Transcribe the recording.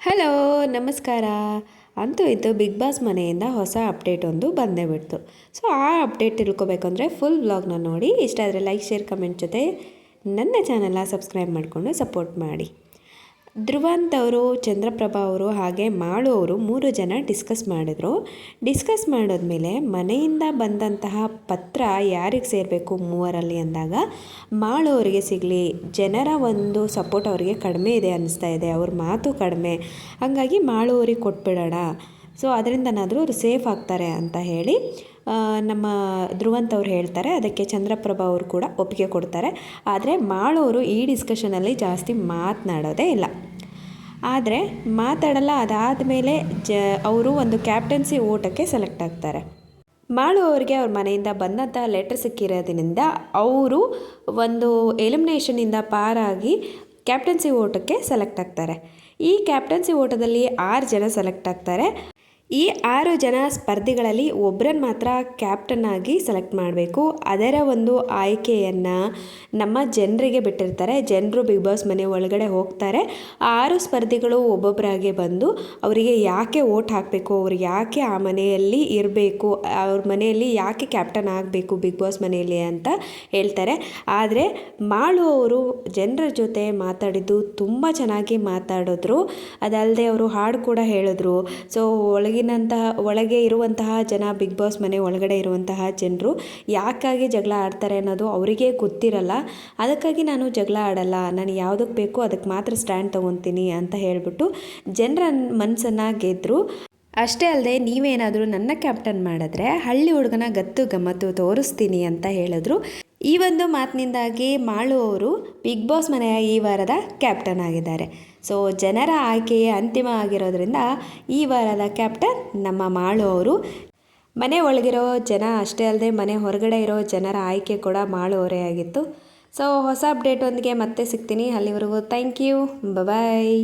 Hello ನಮಸ್ಕಾರ. ಅಂತೂ ಇದು ಬಿಗ್ ಬಾಸ್ ಮನೆಯಿಂದ ಹೊಸ ಅಪ್ಡೇಟ್ ಒಂದು ಬಂದೇ ಬಿಡ್ತು. ಸೊ ಆ ಅಪ್ಡೇಟ್ ತಿಳ್ಕೊಬೇಕಂದ್ರೆ ಫುಲ್ ವ್ಲಾಗ್ನ ನೋಡಿ. ಇಷ್ಟ ಆದರೆ ಲೈಕ್ ಶೇರ್ ಕಮೆಂಟ್ ಜೊತೆ ನನ್ನ ಚಾನಲ್ನ ಸಬ್ಸ್ಕ್ರೈಬ್ ಮಾಡಿಕೊಂಡು ಸಪೋರ್ಟ್ ಮಾಡಿ. ಧ್ರುವಂತ್ ಅವರು, ಚಂದ್ರಪ್ರಭಾ ಅವರು ಹಾಗೆ ಮಾಳು ಅವರು 3 ಜನ ಡಿಸ್ಕಸ್ ಮಾಡಿದ್ರು. ಡಿಸ್ಕಸ್ ಮಾಡಿದ್ಮೇಲೆ ಮನೆಯಿಂದ ಬಂದಂತಹ ಪತ್ರ ಯಾರಿಗೆ ಸೇರಬೇಕು ಮೂವರಲ್ಲಿ ಅಂದಾಗ ಮಾಳು ಅವರಿಗೆ ಸಿಗಲಿ, ಜನರ ಒಂದು ಸಪೋರ್ಟ್ ಅವರಿಗೆ ಕಡಿಮೆ ಇದೆ ಅನ್ನಿಸ್ತಾ ಇದೆ, ಅವ್ರ ಮಾತು ಕಡಿಮೆ, ಹಾಗಾಗಿ ಮಾಳು ಅವ್ರಿಗೆ ಕೊಟ್ಬಿಡೋಣ. ಸೊ ಅದರಿಂದನಾದರೂ ಅವರು ಸೇಫ್ ಆಗ್ತಾರೆ ಅಂತ ಹೇಳಿ ನಮ್ಮ ಧ್ರುವಂತ್ ಅವ್ರು ಹೇಳ್ತಾರೆ. ಅದಕ್ಕೆ ಚಂದ್ರಪ್ರಭಾ ಅವರು ಕೂಡ ಒಪ್ಪಿಗೆ ಕೊಡ್ತಾರೆ. ಆದರೆ ಮಾಳವರು ಈ ಡಿಸ್ಕಷನಲ್ಲಿ ಜಾಸ್ತಿ ಮಾತನಾಡೋದೇ ಇಲ್ಲ. ಆದರೆ ಮಾತಾಡಲ್ಲ. ಅದಾದಮೇಲೆ ಅವರು ಒಂದು ಕ್ಯಾಪ್ಟನ್ಸಿ ಓಟಕ್ಕೆ ಸೆಲೆಕ್ಟ್ ಆಗ್ತಾರೆ. ಮಾಳು ಅವರಿಗೆ ಅವ್ರ ಮನೆಯಿಂದ ಬಂದಂಥ ಲೆಟರ್ ಸಿಕ್ಕಿರೋದ್ರಿಂದ ಅವರು ಒಂದು ಎಲಿಮಿನೇಷನಿಂದ ಪಾರಾಗಿ ಕ್ಯಾಪ್ಟನ್ಸಿ ಓಟಕ್ಕೆ ಸೆಲೆಕ್ಟ್ ಆಗ್ತಾರೆ. ಈ ಕ್ಯಾಪ್ಟನ್ಸಿ ಓಟದಲ್ಲಿ 6 ಜನ ಸೆಲೆಕ್ಟ್ ಆಗ್ತಾರೆ. ಈ 6 ಜನ ಸ್ಪರ್ಧಿಗಳಲ್ಲಿ ಒಬ್ಬರನ್ನು ಮಾತ್ರ ಕ್ಯಾಪ್ಟನ್ ಆಗಿ ಸೆಲೆಕ್ಟ್ ಮಾಡಬೇಕು. ಅದರ ಒಂದು ಆಯ್ಕೆಯನ್ನು ನಮ್ಮ ಜನರಿಗೆ ಬಿಟ್ಟಿರ್ತಾರೆ. ಜನರು ಬಿಗ್ ಬಾಸ್ ಮನೆ ಒಳಗಡೆ ಹೋಗ್ತಾರೆ. 6 ಸ್ಪರ್ಧಿಗಳು ಒಬ್ಬೊಬ್ಬರಾಗೆ ಬಂದು ಅವರಿಗೆ ಯಾಕೆ ಓಟ್ ಹಾಕಬೇಕು, ಅವ್ರು ಯಾಕೆ ಆ ಮನೆಯಲ್ಲಿ ಇರಬೇಕು, ಅವ್ರ ಮನೆಯಲ್ಲಿ ಯಾಕೆ ಕ್ಯಾಪ್ಟನ್ ಆಗಬೇಕು ಬಿಗ್ ಬಾಸ್ ಮನೆಯಲ್ಲಿ ಅಂತ ಹೇಳ್ತಾರೆ. ಆದರೆ ಮಾಳು ಅವರು ಜನರ ಜೊತೆ ಮಾತಾಡಿದ್ದು ತುಂಬ ಚೆನ್ನಾಗಿ ಮಾತಾಡಿದ್ರು. ಅದಲ್ಲದೆ ಅವರು ಹಾಡು ಕೂಡ ಹೇಳಿದ್ರು. ಸೊ ಒಳಗೆ ಇರುವಂತಹ ಜನ, ಬಿಗ್ ಬಾಸ್ ಮನೆ ಒಳಗಡೆ ಇರುವಂತಹ ಜನರು ಯಾಕಾಗಿ ಜಗಳ ಆಡ್ತಾರೆ ಅನ್ನೋದು ಅವರಿಗೆ ಗೊತ್ತಿರಲ್ಲ. ಅದಕ್ಕಾಗಿ ನಾನು ಜಗಳ ಆಡಲ್ಲ, ನಾನು ಯಾವುದಕ್ಕೆ ಬೇಕೋ ಅದಕ್ಕೆ ಮಾತ್ರ ಸ್ಟ್ಯಾಂಡ್ ತೊಗೊತೀನಿ ಅಂತ ಹೇಳಿಬಿಟ್ಟು ಜನರ ಮನಸ್ಸನ್ನು ಗೆದ್ದರು. ಅಷ್ಟೇ ಅಲ್ಲದೆ ನೀವೇನಾದರೂ ನನ್ನ ಕ್ಯಾಪ್ಟನ್ ಮಾಡಿದ್ರೆ ಹಳ್ಳಿ ಹುಡುಗನ ಗತ್ತು ಗಮ್ಮತ್ತು ತೋರಿಸ್ತೀನಿ ಅಂತ ಹೇಳಿದ್ರು. ಈ ಒಂದು ಮಾತಿನಿಂದಾಗಿ ಮಾಳು ಅವರು ಬಿಗ್ ಬಾಸ್ ಮನೆಯ ಈ ವಾರದ ಕ್ಯಾಪ್ಟನ್ ಆಗಿದ್ದಾರೆ. ಸೊ ಜನರ ಆಯ್ಕೆಯೇ ಅಂತಿಮ ಆಗಿರೋದ್ರಿಂದ ಈ ವಾರದ ಕ್ಯಾಪ್ಟನ್ ನಮ್ಮ ಮಾಳು ಅವರು. ಮನೆ ಒಳಗಿರೋ ಜನ ಅಷ್ಟೇ ಅಲ್ಲದೆ ಮನೆ ಹೊರಗಡೆ ಇರೋ ಜನರ ಆಯ್ಕೆ ಕೂಡ ಮಾಳು ಅವರೇ ಆಗಿತ್ತು. ಸೊ ಹೊಸ ಅಪ್ಡೇಟ್ ಒಂದಿಗೆ ಮತ್ತೆ ಸಿಗ್ತೀನಿ. ಅಲ್ಲಿವರೆಗೂ ಥ್ಯಾಂಕ್ ಯು, ಬಾಯ್.